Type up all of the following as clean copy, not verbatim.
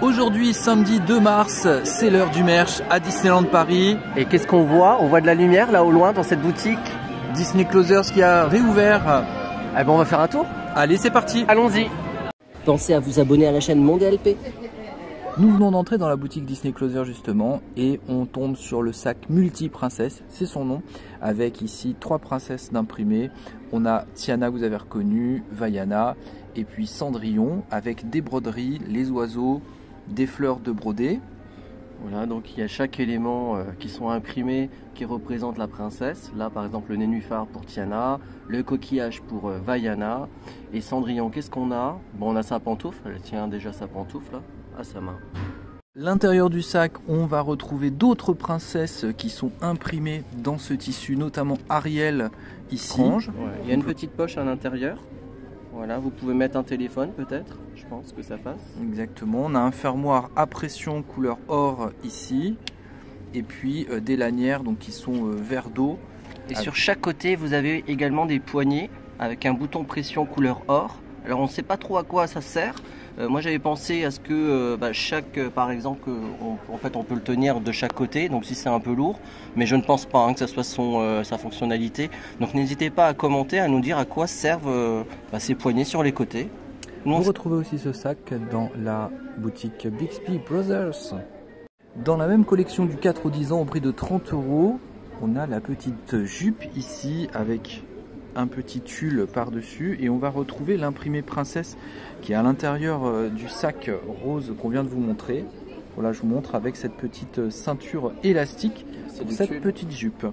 Aujourd'hui, samedi 2 mars, c'est l'heure du merch à Disneyland Paris. Et qu'est-ce qu'on voit? On voit de la lumière là au loin dans cette boutique. Disney Closers qui a réouvert. Eh ben on va faire un tour. Allez, c'est parti. Allons-y. Pensez à vous abonner à la chaîne Monde LP. Nous venons d'entrer dans la boutique Disney Closer justement et on tombe sur le sac multi-princesse, c'est son nom, avec ici 3 princesses d'imprimés. On a Tiana, vous avez reconnu, Vaiana et puis Cendrillon avec des broderies, les oiseaux, des fleurs de brodé. Voilà, donc il y a chaque élément qui sont imprimés qui représente la princesse. Là par exemple le nénuphar pour Tiana, le coquillage pour Vaiana et Cendrillon. Qu'est-ce qu'on a? Bon, on a sa pantoufle, elle tient déjà sa pantoufle là, à sa main. L'intérieur du sac, on va retrouver d'autres princesses qui sont imprimées dans ce tissu, notamment Ariel ici. Ouais. Il y a une petite poche à l'intérieur. Voilà, vous pouvez mettre un téléphone peut-être, je pense que ça passe. Exactement, on a un fermoir à pression couleur or ici. Et puis des lanières donc, qui sont vert d'eau. Et sur chaque côté, vous avez également des poignées avec un bouton pression couleur or. Alors on ne sait pas trop à quoi ça sert. Moi j'avais pensé à ce que par exemple, en fait on peut le tenir de chaque côté, donc si c'est un peu lourd, mais je ne pense pas que ça soit sa fonctionnalité. Donc n'hésitez pas à commenter, à nous dire à quoi servent ces poignées sur les côtés. Vous retrouvez aussi ce sac dans la boutique Bixby Brothers. Dans la même collection du 4 au 10 ans au prix de 30 €, on a la petite jupe ici avec un petit tulle par-dessus et on va retrouver l'imprimé princesse qui est à l'intérieur du sac rose qu'on vient de vous montrer. Voilà, je vous montre avec cette petite ceinture élastique pour cette petite jupe.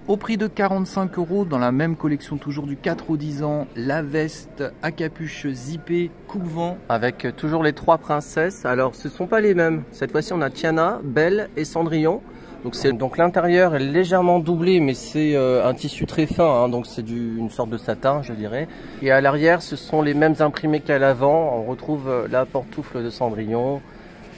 Au prix de 45 € dans la même collection toujours du 4 au 10 ans, la veste à capuche zippée coupe-vent. Avec toujours les 3 princesses. Alors ce ne sont pas les mêmes. Cette fois-ci on a Tiana, Belle et Cendrillon. Donc l'intérieur est légèrement doublé, mais c'est un tissu très fin, donc c'est une sorte de satin, je dirais. Et à l'arrière, ce sont les mêmes imprimés qu'à l'avant. On retrouve la pantoufle de Cendrillon.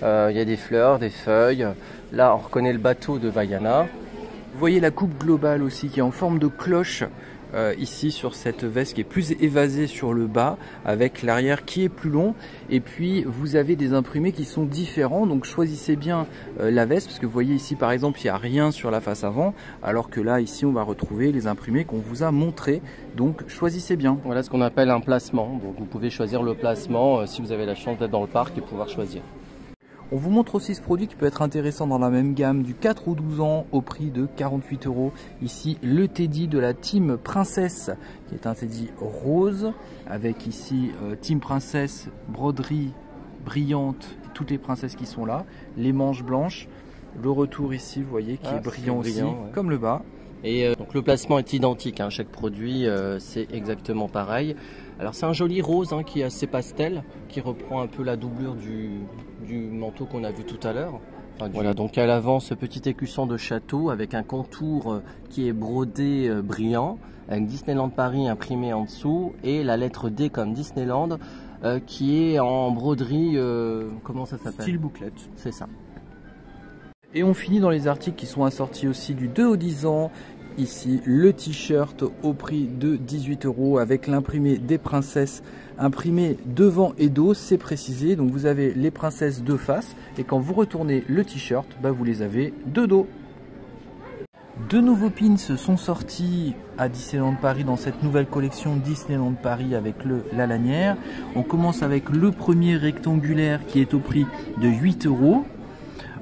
Il y a des fleurs, des feuilles. Là, on reconnaît le bateau de Vaiana. Vous voyez la coupe globale aussi qui est en forme de cloche. Ici sur cette veste qui est plus évasée sur le bas avec l'arrière qui est plus long et puis vous avez des imprimés qui sont différents, donc choisissez bien la veste parce que vous voyez ici par exemple il n'y a rien sur la face avant alors que là ici on va retrouver les imprimés qu'on vous a montrés, donc choisissez bien. Voilà ce qu'on appelle un placement, donc vous pouvez choisir le placement si vous avez la chance d'être dans le parc et pouvoir choisir. On vous montre aussi ce produit qui peut être intéressant dans la même gamme du 4 au 12 ans au prix de 48 €. Ici le Teddy de la Team Princesse qui est un Teddy rose avec ici Team Princesse, broderie brillante, toutes les princesses qui sont là, les manches blanches, le retour ici vous voyez qui est brillant aussi, ouais. Comme le bas. Et donc le placement est identique, chaque produit c'est exactement pareil. Alors c'est un joli rose qui est assez pastel, qui reprend un peu la doublure du manteau qu'on a vu tout à l'heure. Voilà, donc à l'avant ce petit écusson de château avec un contour qui est brodé brillant, avec Disneyland Paris imprimé en dessous et la lettre D comme Disneyland qui est en broderie, comment ça s'appelle? Style bouclette. C'est ça. Et on finit dans les articles qui sont assortis aussi du 2 au 10 ans. Ici, le t-shirt au prix de 18 € avec l'imprimé des princesses imprimé devant et dos, c'est précisé. Donc vous avez les princesses de face et quand vous retournez le t-shirt, vous les avez de dos. Deux nouveaux pins sont sortis à Disneyland Paris dans cette nouvelle collection Disneyland Paris avec la lanière. On commence avec le premier rectangulaire qui est au prix de 8 €.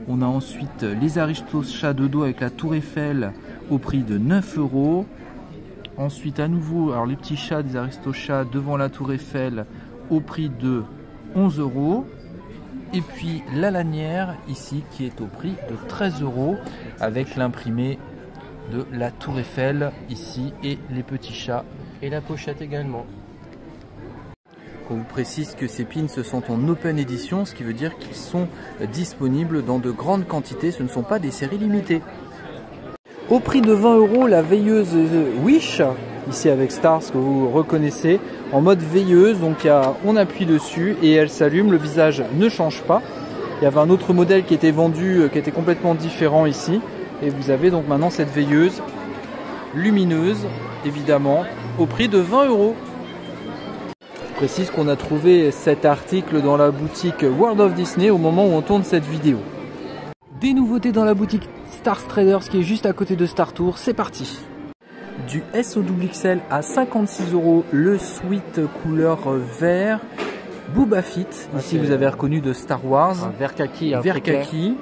On a ensuite les Aristochats de dos avec la tour Eiffel au prix de 9 €. Ensuite à nouveau alors les petits chats des Aristochats devant la tour Eiffel au prix de 11 €. Et puis la lanière ici qui est au prix de 13 € avec l'imprimé de la tour Eiffel ici et les petits chats. Et la pochette également. On vous précise que ces pins sont en open edition, ce qui veut dire qu'ils sont disponibles dans de grandes quantités, ce ne sont pas des séries limitées. Au prix de 20 €, la veilleuse Wish, ici avec Stars que vous reconnaissez, en mode veilleuse, donc on appuie dessus et elle s'allume, le visage ne change pas. Il y avait un autre modèle qui était vendu, qui était complètement différent ici, et vous avez donc maintenant cette veilleuse lumineuse, évidemment, au prix de 20 €. précise qu'on a trouvé cet article dans la boutique World of Disney au moment où on tourne cette vidéo. Des nouveautés dans la boutique Star Traders qui est juste à côté de Star Tour, c'est parti. Du SOXXL à 56 €, le sweat couleur vert. Boba Fett, ici vous avez reconnu de Star Wars. Vert kaki. Vert kaki.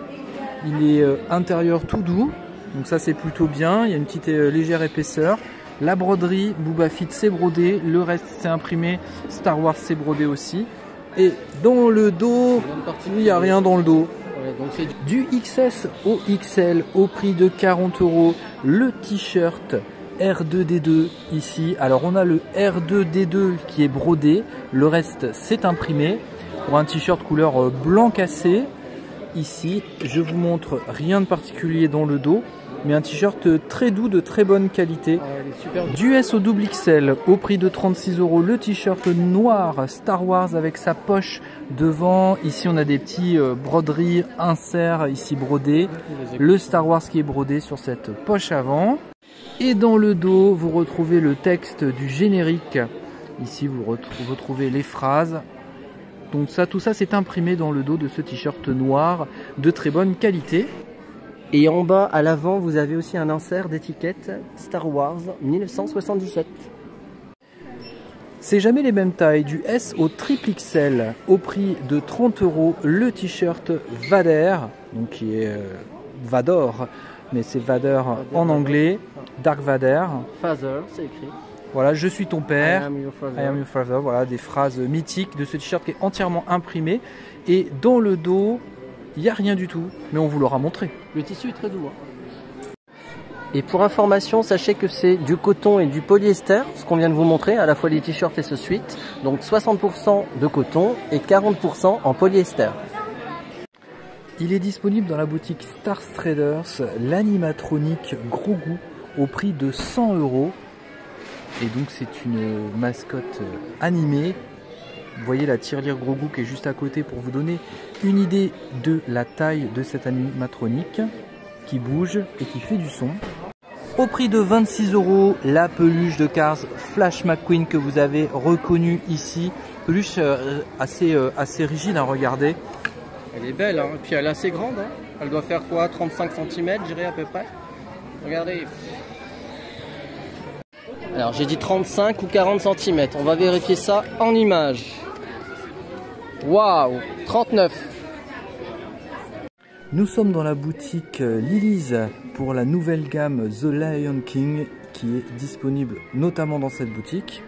Il est intérieur tout doux, donc ça c'est plutôt bien. Il y a une petite légère épaisseur. La broderie, Boba Fett c'est brodé, le reste c'est imprimé. Star Wars c'est brodé aussi. Et dans le dos, il n'y a rien dans le dos. Ouais, donc c'est du XS au XL au prix de 40 €. Le t-shirt R2D2 ici. Alors on a le R2D2 qui est brodé, le reste c'est imprimé. Pour un t-shirt couleur blanc cassé, ici je vous montre rien de particulier dans le dos, mais un t-shirt très doux de très bonne qualité. Du S au XXL au prix de 36 €, le t-shirt noir Star Wars avec sa poche devant. Ici on a des petits broderies, inserts ici brodés. Le Star Wars qui est brodé sur cette poche avant. Et dans le dos, vous retrouvez le texte du générique. Ici, vous retrouvez les phrases. Donc ça, tout ça, c'est imprimé dans le dos de ce t-shirt noir de très bonne qualité. Et en bas, à l'avant, vous avez aussi un insert d'étiquette Star Wars 1977. C'est jamais les mêmes tailles. Du S au XXL au prix de 30 €, le t-shirt Vader, donc qui est Vador, mais c'est Vader en anglais. Dark Vader. Father, c'est écrit. Voilà, je suis ton père. I am your father. I am your father. Voilà, des phrases mythiques de ce t-shirt qui est entièrement imprimé. Et dans le dos, il n'y a rien du tout, mais on vous l'aura montré. Le tissu est très doux. Et pour information, sachez que c'est du coton et du polyester, ce qu'on vient de vous montrer, à la fois les t-shirts et ce sweat. Donc 60% de coton et 40% en polyester. Il est disponible dans la boutique Star Traders, l'animatronique Grogu au prix de 100 €. Et donc c'est une mascotte animée. Vous voyez la tirelire Grogu qui est juste à côté pour vous donner une idée de la taille de cette animatronique qui bouge et qui fait du son. Au prix de 26 €, la peluche de Cars Flash McQueen que vous avez reconnue ici. Peluche assez rigide, hein, regardez. Elle est belle, hein. Et puis elle est assez grande. Hein. Elle doit faire quoi, 35 cm, je dirais à peu près. Regardez. Alors j'ai dit 35 ou 40 cm. On va vérifier ça en image. Waouh, 39. Nous sommes dans la boutique Lily's pour la nouvelle gamme The Lion King qui est disponible notamment dans cette boutique.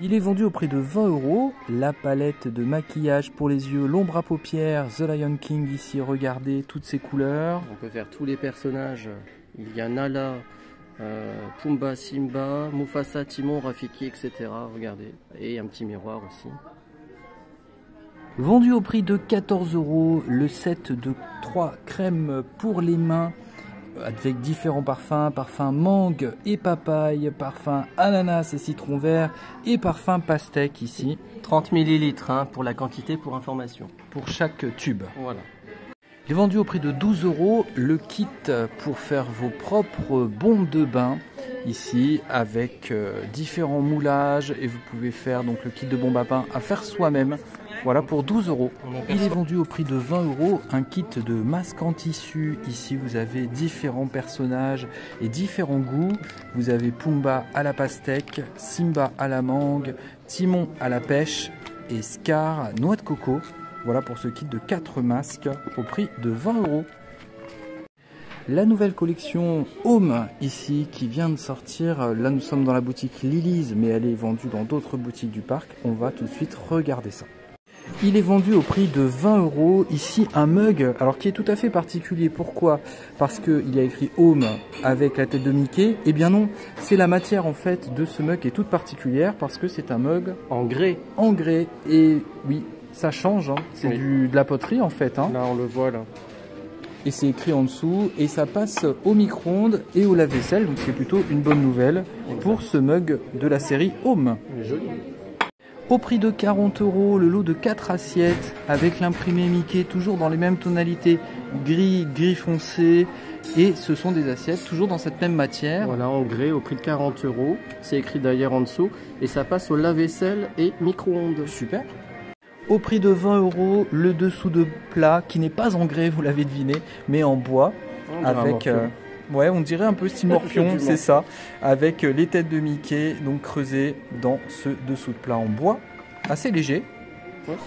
Il est vendu au prix de 20 €. La palette de maquillage pour les yeux, l'ombre à paupières, The Lion King ici, regardez toutes ces couleurs. On peut faire tous les personnages. Il y a Nala, Pumba, Simba, Mufasa, Timon, Rafiki, etc. Regardez. Et un petit miroir aussi. Vendu au prix de 14 €, le set de 3 crèmes pour les mains avec différents parfums, parfum mangue et papaye, parfum ananas et citron vert et parfum pastèque ici. 30 ml hein, pour la quantité, pour information. Pour chaque tube. Voilà. Il est vendu au prix de 12 €, le kit pour faire vos propres bombes de bain ici avec différents moulages et vous pouvez faire donc le kit de bombe à bain à faire soi-même. Voilà pour 12 €. Il est vendu au prix de 20 €, un kit de masque en tissu. Ici vous avez différents personnages et différents goûts. Vous avez Pumba à la pastèque, Simba à la mangue, Timon à la pêche et Scar noix de coco. Voilà pour ce kit de 4 masques au prix de 20 €. La nouvelle collection Home ici qui vient de sortir. Là nous sommes dans la boutique Lily's mais elle est vendue dans d'autres boutiques du parc. On va tout de suite regarder ça. Il est vendu au prix de 20 €. Ici un mug, alors qui est tout à fait particulier. Pourquoi? Parce qu'il y a écrit Home avec la tête de Mickey. Eh bien non, c'est la matière en fait de ce mug qui est toute particulière parce que c'est un mug en grès. En grès. Et oui, ça change. Hein. C'est de la poterie en fait. Hein. Là on le voit là. Et c'est écrit en dessous et ça passe au micro-ondes et au lave-vaisselle. Donc c'est plutôt une bonne nouvelle pour ce mug de la série Home. Joli. Au prix de 40 €, le lot de 4 assiettes avec l'imprimé Mickey, toujours dans les mêmes tonalités, gris, gris foncé. Et ce sont des assiettes toujours dans cette même matière. Voilà, en grès, au prix de 40 €. C'est écrit d'ailleurs en dessous. Et ça passe au lave-vaisselle et micro-ondes. Super. Au prix de 20 €, le dessous de plat qui n'est pas en grès, vous l'avez deviné, mais en bois. Avec, ouais, on dirait un peu style morpion, c'est ça. Avec les têtes de Mickey, donc creusées dans ce dessous de plat en bois, assez léger.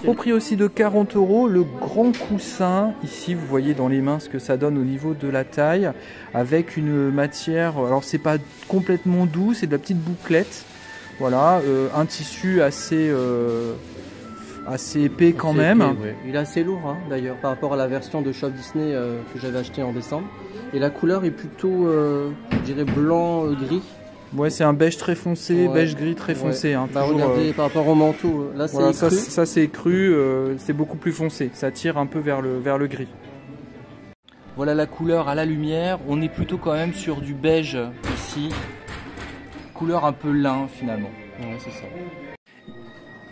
Au prix aussi de 40 €, le grand coussin, ici vous voyez dans les mains ce que ça donne au niveau de la taille, avec une matière, alors c'est pas complètement doux, c'est de la petite bouclette, voilà, un tissu assez épais quand même. Épais, ouais. Il est assez lourd hein, d'ailleurs par rapport à la version de Shop Disney que j'avais acheté en décembre. Et la couleur est plutôt, je dirais, blanc-gris. Ouais, c'est un beige très foncé, ouais. Beige gris très foncé. Hein, bah, toujours, regardez par rapport au manteau, là c'est voilà, cru. Ça c'est cru, c'est beaucoup plus foncé, ça tire un peu vers le gris. Voilà la couleur à la lumière, on est plutôt quand même sur du beige ici. Couleur un peu lin finalement. Ouais, c'est ça.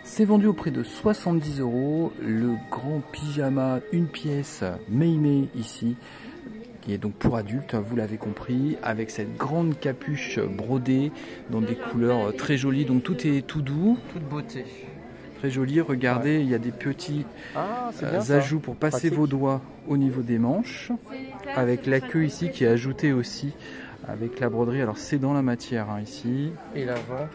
C'est vendu au prix de 70 €, le grand pyjama, une pièce Mei ici, qui est donc pour adultes, vous l'avez compris, avec cette grande capuche brodée dans des couleurs très jolies, donc tout est tout doux. Toute beauté. Très joli, regardez, ouais. Il y a des petits ajouts pour passer vos doigts au niveau des manches, avec la queue ici qui est ajoutée aussi avec la broderie, alors c'est dans la matière hein, ici. Et l'avant.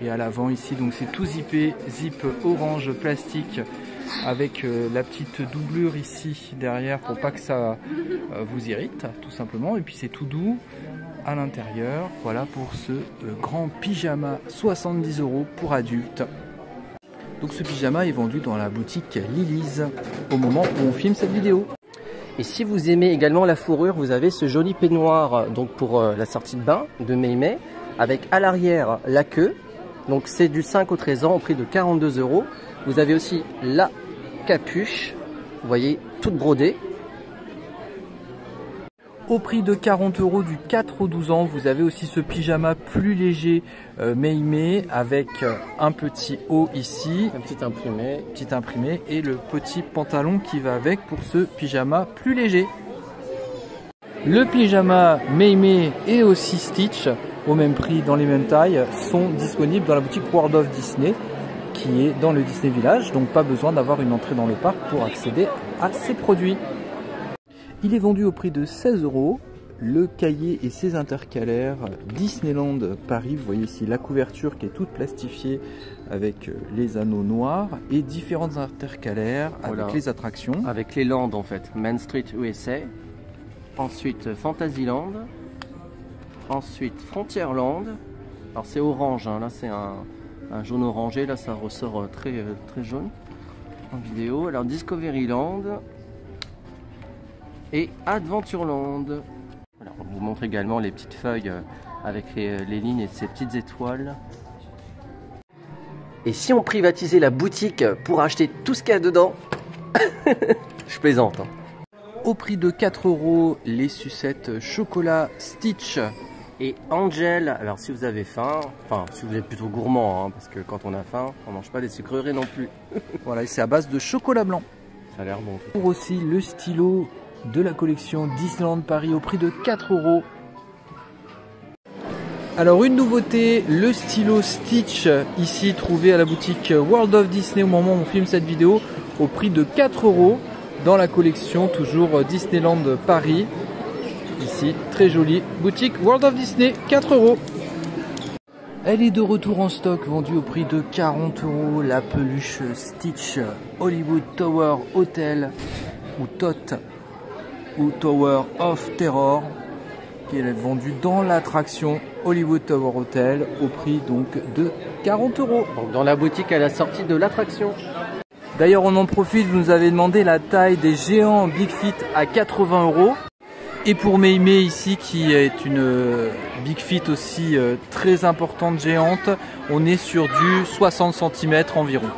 Et à l'avant ici, donc c'est tout zippé, zip orange plastique avec la petite doublure ici derrière pour pas que ça vous irrite tout simplement. Et puis c'est tout doux à l'intérieur. Voilà pour ce grand pyjama 70 € pour adultes. Donc ce pyjama est vendu dans la boutique Lily's au moment où on filme cette vidéo. Et si vous aimez également la fourrure, vous avez ce joli peignoir donc pour la sortie de bain de Mei avec à l'arrière la queue. Donc c'est du 5 au 13 ans au prix de 42 €. Vous avez aussi la capuche, vous voyez, toute brodée. Au prix de 40 € du 4 au 12 ans, vous avez aussi ce pyjama plus léger Mei avec un petit haut ici. Un petit imprimé. Petit imprimé et le petit pantalon qui va avec pour ce pyjama plus léger. Le pyjama Mei et aussi Stitch, au même prix, dans les mêmes tailles, sont disponibles dans la boutique World of Disney, qui est dans le Disney Village, donc pas besoin d'avoir une entrée dans le parc pour accéder à ces produits. Il est vendu au prix de 16 €, le cahier et ses intercalaires Disneyland Paris. Vous voyez ici la couverture qui est toute plastifiée avec les anneaux noirs et différentes intercalaires avec les attractions. Avec les landes en fait, Main Street USA, ensuite Fantasyland, ensuite Frontierland. Alors c'est orange, hein. Là c'est un jaune orangé, là ça ressort très jaune en vidéo. Alors Discoveryland et Adventureland. Alors, on vous montre également les petites feuilles avec les lignes et ces petites étoiles. Et si on privatisait la boutique pour acheter tout ce qu'il y a dedans, je plaisante. Hein. Au prix de 4 €, les sucettes chocolat Stitch et Angel. Alors si vous avez faim, enfin si vous êtes plutôt gourmand, hein, parce que quand on a faim, on mange pas des sucreries non plus. Voilà, c'est à base de chocolat blanc. Ça a l'air bon. Pour aussi le stylo de la collection Disneyland Paris au prix de 4 €. Alors une nouveauté, le stylo Stitch, ici trouvé à la boutique World of Disney au moment où on filme cette vidéo, au prix de 4 € dans la collection toujours Disneyland Paris. Ici, très jolie boutique World of Disney, 4 €. Elle est de retour en stock, vendue au prix de 40 €, la peluche Stitch Hollywood Tower Hotel ou TOT ou Tower of Terror, qui est vendue dans l'attraction Hollywood Tower Hotel au prix donc de 40 €. Donc dans la boutique à la sortie de l'attraction. D'ailleurs on en profite, vous nous avez demandé la taille des géants Big Fit à 80 €. Et pour Mei ici, qui est une Big Fit aussi très importante, géante, on est sur du 60 cm environ.